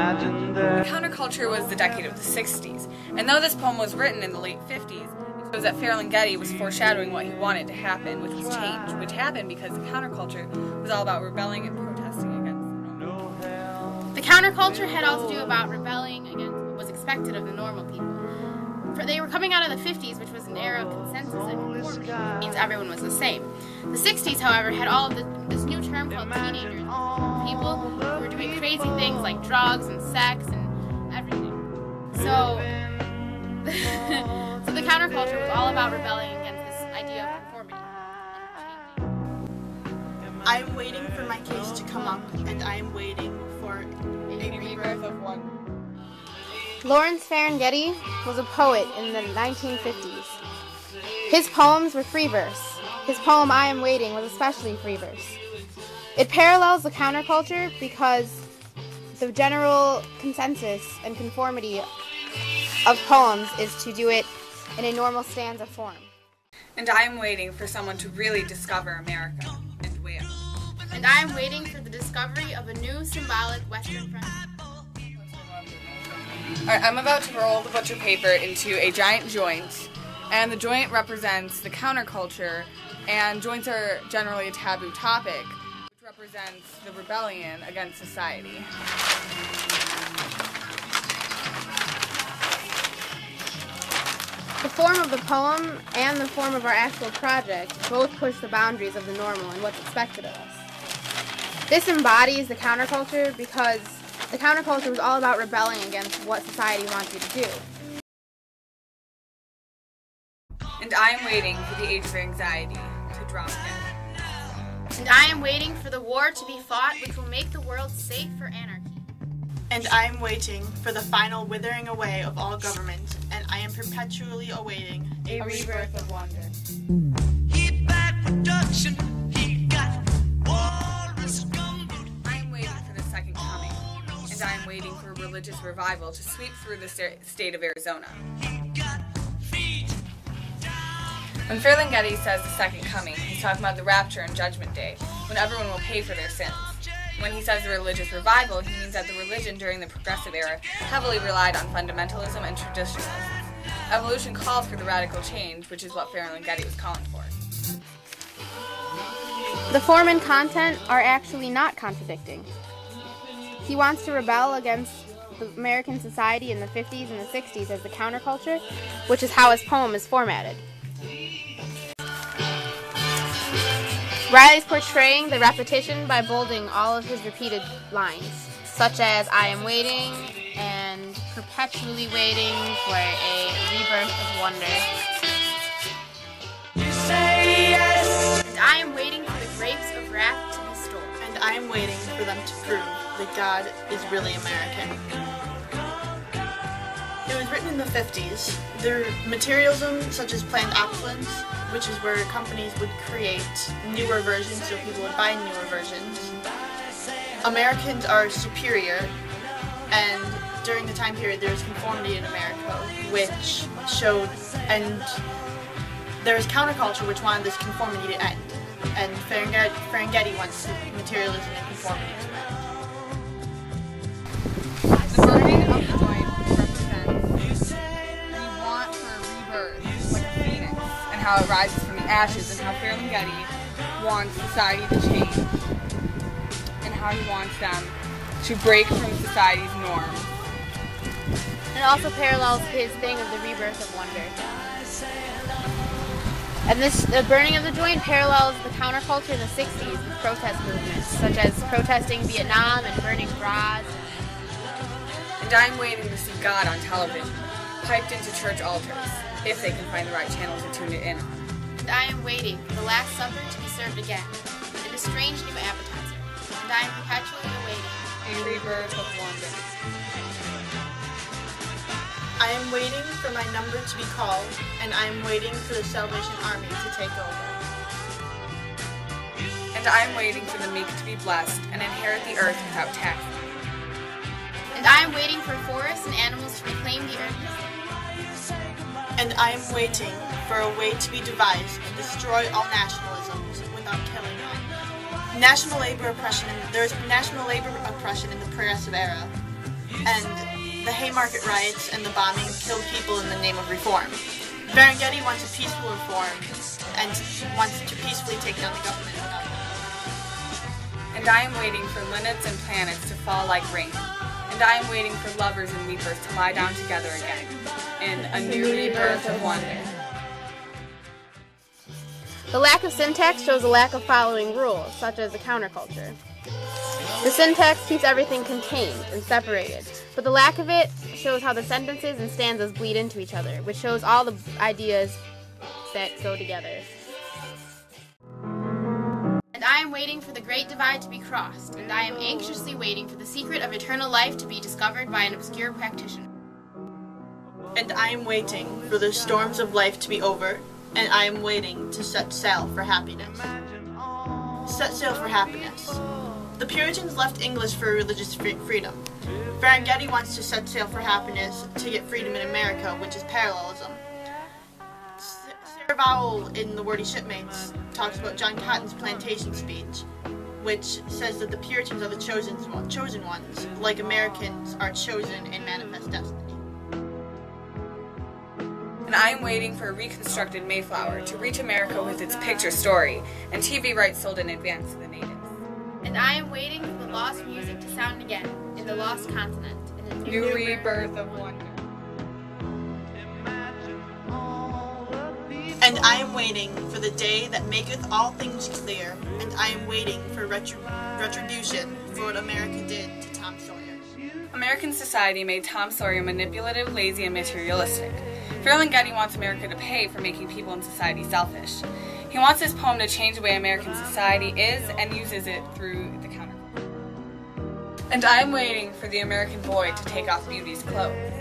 The counterculture was the decade of the 60s, and though this poem was written in the late 50s, it shows that Ferlinghetti was foreshadowing what he wanted to happen, which was change, which happened because the counterculture was all about rebelling and protesting against the normal. The counterculture had all to do about rebelling against what was expected of the normal people. They were coming out of the 50s, which was an era of consensus and conformity, means everyone was the same. The 60s, however, had all of this new term called teenagers, people who were doing crazy things like drugs and sex and everything. So, so the counterculture was all about rebelling against this idea of conformity. I am waiting for my case to come up, and I am waiting for a rebirth of one. Lawrence Ferlinghetti was a poet in the 1950s. His poems were free verse. His poem, I Am Waiting, was especially free verse. It parallels the counterculture because the general consensus and conformity of poems is to do it in a normal stanza form. And I am waiting for someone to really discover America, and where. And I am waiting for the discovery of a new symbolic Western front. Alright, I'm about to roll the butcher paper into a giant joint, and the joint represents the counterculture, and joints are generally a taboo topic, which represents the rebellion against society. The form of the poem and the form of our actual project both push the boundaries of the normal and what's expected of us. This embodies the counterculture because the counterculture was all about rebelling against what society wants you to do. And I am waiting for the age of anxiety to drop in. And I am waiting for the war to be fought which will make the world safe for anarchy. And I am waiting for the final withering away of all government, and I am perpetually awaiting a rebirth of wonder. He bad production, he got and I am waiting for a religious revival to sweep through the state of Arizona. When Ferlinghetti says the second coming, he's talking about the rapture and judgment day, when everyone will pay for their sins. When he says the religious revival, he means that the religion during the progressive era heavily relied on fundamentalism and traditionalism. Evolution calls for the radical change, which is what Ferlinghetti was calling for. The form and content are actually not contradicting. He wants to rebel against the American society in the 50s and the 60s as the counterculture, which is how his poem is formatted. Riley's portraying the repetition by bolding all of his repeated lines, such as I am waiting and perpetually waiting for a rebirth of wonder. You say yes. And I am waiting for the grapes of wrath to be stored. and I am waiting for them to prove that God is really American. It was written in the 50s. There materialism such as planned obsolescence, which is where companies would create newer versions so people would buy newer versions. Americans are superior, and during the time period there was conformity in America, which showed, and there was counterculture which wanted this conformity to end, and Ferlinghetti wants materialism and conformity to end. The burning of the joint represents the want for a rebirth, like a phoenix, and how it rises from the ashes, and how Ferlinghetti wants society to change, and how he wants them to break from society's norms. It also parallels his thing of the rebirth of wonder. And the burning of the joint parallels the counterculture in the 60s with protest movements, such as protesting Vietnam and burning bras. And I'm waiting to see God on television, piped into church altars, if they can find the right channel to tune it in on. And I am waiting for the Last Supper to be served again, and a strange new appetizer. And I am perpetually awaiting a rebirth of wonder. I am waiting for my number to be called, and I am waiting for the Salvation Army to take over. And I am waiting for the meek to be blessed and inherit the earth without tax. And I am waiting for forests and animals to reclaim the earth. And I am waiting for a way to be devised to destroy all nationalisms without killing them. National labor oppression, there is national labor oppression in the progressive era. and the Haymarket riots and the bombing killed people in the name of reform. Ferlinghetti wants a peaceful reform and wants to peacefully take down the government. And I am waiting for linnets and planets to fall like rain. And I am waiting for lovers and weepers to lie down together again in a new rebirth of wonder. The lack of syntax shows a lack of following rules, such as the counterculture. The syntax keeps everything contained and separated, but the lack of it shows how the sentences and stanzas bleed into each other, which shows all the ideas that go together. And I am waiting for the great divide to be crossed, and I am anxiously waiting for the secret of eternal life to be discovered by an obscure practitioner. And I am waiting for the storms of life to be over, and I am waiting to set sail for happiness. Set sail for happiness. The Puritans left English for religious freedom. Ferlinghetti wants to set sail for happiness to get freedom in America, which is parallelism. Sarah Vowell in The Wordy Shipmates talks about John Cotton's plantation speech, which says that the Puritans are the chosen ones, like Americans are chosen in manifest destiny. And I am waiting for a reconstructed Mayflower to reach America with its picture story and TV rights sold in advance to the natives. And I am waiting for the lost music to sound again in the lost continent in a New rebirth of wonder. And I am waiting for the day that maketh all things clear, and I am waiting for retribution for what America did to Tom Sawyer. American society made Tom Sawyer manipulative, lazy, and materialistic. Ferlinghetti wants America to pay for making people in society selfish. He wants his poem to change the way American society is and uses it through the counterculture. And I am waiting for the American boy to take off beauty's clothes.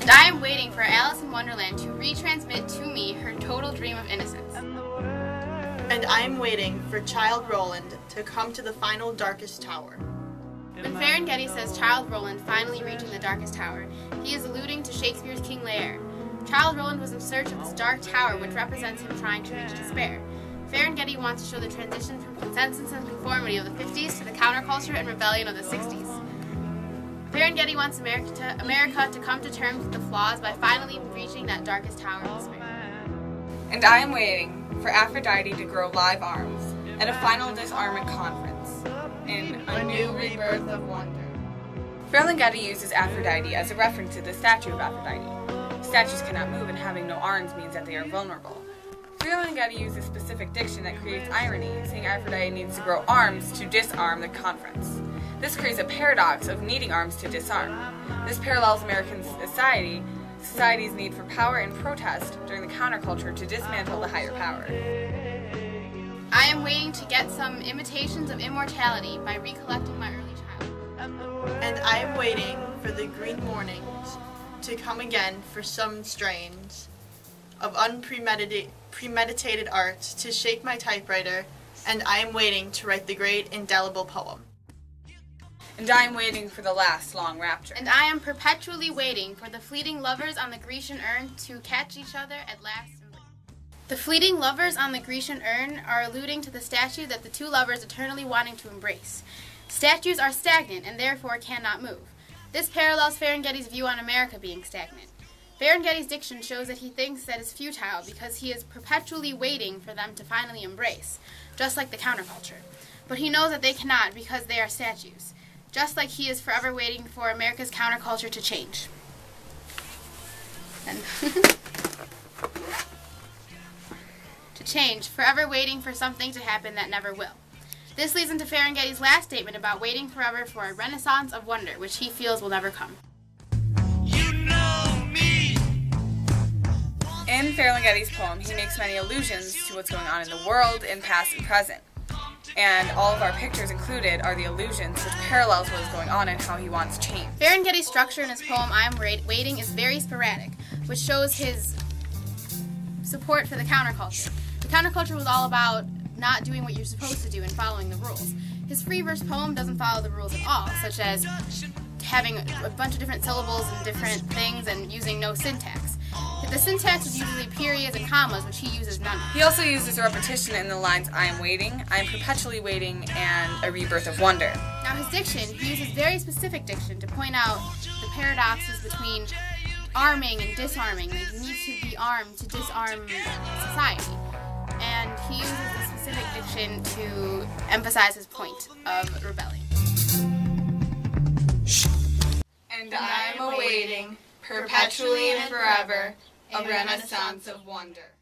And I am waiting for Alice in Wonderland to retransmit to me her total dream of innocence. And I am waiting for Childe Roland to come to the final darkest tower. When Ferlinghetti says Childe Roland finally reaching the darkest tower, he is alluding to Shakespeare's King Lear. Childe Roland was in search of this dark tower, which represents him trying to reach despair. Ferlinghetti wants to show the transition from consensus and conformity of the 50s to the counterculture and rebellion of the 60s. Ferlinghetti wants America to come to terms with the flaws by finally reaching that darkest tower of despair. And I am waiting for Aphrodite to grow live arms at a final disarmament conference in a new rebirth of wonder. Ferlinghetti uses Aphrodite as a reference to the statue of Aphrodite. Statues cannot move, and having no arms means that they are vulnerable. Ferlinghetti uses specific diction that creates irony, saying Aphrodite needs to grow arms to disarm the conference. This creates a paradox of needing arms to disarm. This parallels American society's need for power and protest during the counterculture to dismantle the higher power. I am waiting to get some imitations of immortality by recollecting my early childhood. And I am waiting for the green mornings to come again for some strains of unpremeditated art to shake my typewriter, and I am waiting to write the great indelible poem. And I am waiting for the last long rapture. And I am perpetually waiting for the fleeting lovers on the Grecian urn to catch each other at last. The fleeting lovers on the Grecian urn are alluding to the statue that the two lovers eternally wanting to embrace. Statues are stagnant and therefore cannot move. This parallels Ferlinghetti's view on America being stagnant. Ferlinghetti's diction shows that he thinks that is futile because he is perpetually waiting for them to finally embrace, just like the counterculture. But he knows that they cannot because they are statues, just like he is forever waiting for America's counterculture to change. Forever waiting for something to happen that never will. This leads into Ferlinghetti's last statement about waiting forever for a renaissance of wonder, which he feels will never come. You know me. In Ferlinghetti's poem, he makes many allusions to what's going on in the world in past and present. And all of our pictures included are the allusions which parallels what is going on and how he wants change. Ferlinghetti's structure in his poem, I Am Waiting, is very sporadic, which shows his support for the counterculture. The counterculture was all about not doing what you're supposed to do and following the rules. His free verse poem doesn't follow the rules at all, such as having a bunch of different syllables and different things and using no syntax. The syntax is usually periods and commas, which he uses none of. He also uses repetition in the lines I am waiting, I am perpetually waiting, and a rebirth of wonder. Now his diction, he uses very specific diction to point out the paradoxes between arming and disarming. Like, you need to be armed to disarm society. And he uses the specific diction to emphasize his point of rebelling. And I am awaiting, perpetually and forever, a renaissance of wonder.